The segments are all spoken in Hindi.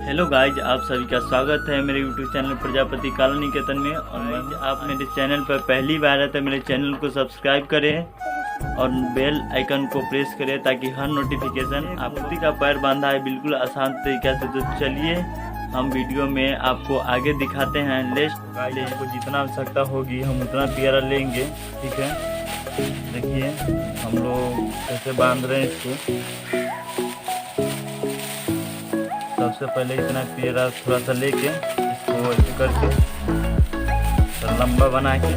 हेलो गाइज, आप सभी का स्वागत है मेरे यूट्यूब चैनल प्रजापति काला निकेतन में। और आप मेरे चैनल पर पहली बार है तो मेरे चैनल को सब्सक्राइब करें और बेल आइकन को प्रेस करें ताकि हर नोटिफिकेशन मूर्ति का पैर बांधा है बिल्कुल आसान तरीके से। तो चलिए हम वीडियो में आपको आगे दिखाते हैं। लेस्ट को जितना आवश्यकता होगी हम उतना प्यारा लेंगे, ठीक है। देखिए हम लोग कैसे बांध रहे हैं इसको। सबसे पहले इतना प्यारा थोड़ा सा लेके इसको ऐसे करके तो लंबा बना के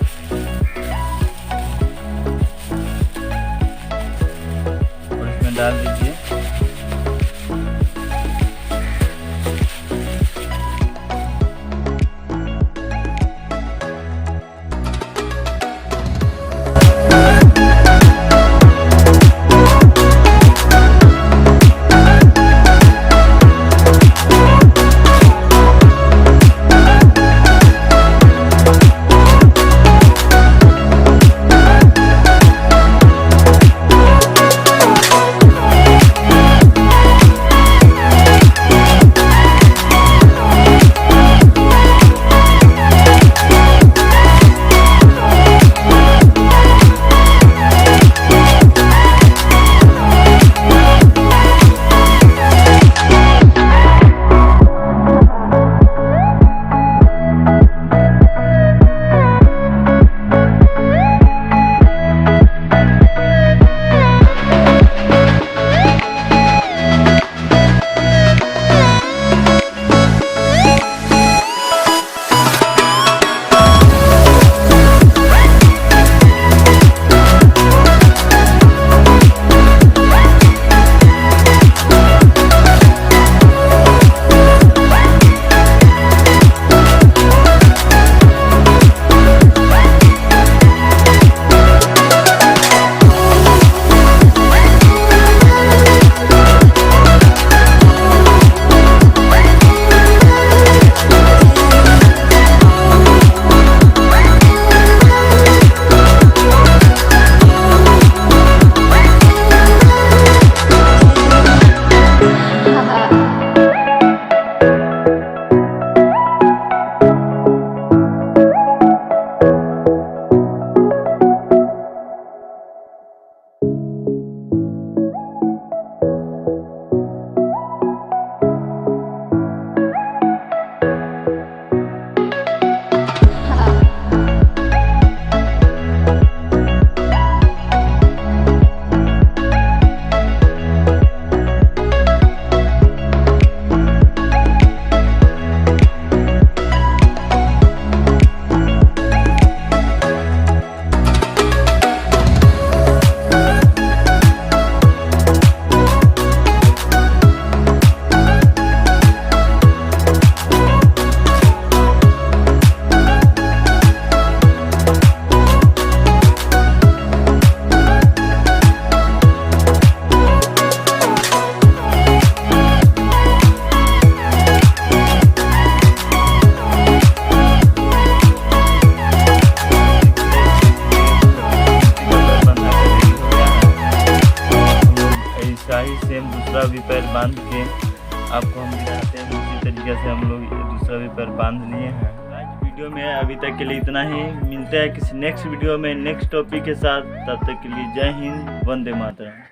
और इसमें डाल दीजिए। सेम दूसरा भी पैर बांध के आपको हम दिखाते हैं। उसी तरीके से हम लोग दूसरा भी पैर बांध लिए हैं। आज वीडियो में अभी तक के लिए इतना ही। मिलते हैं किसी नेक्स्ट वीडियो में नेक्स्ट टॉपिक के साथ। तब तक के लिए जय हिंद, वंदे मातरम।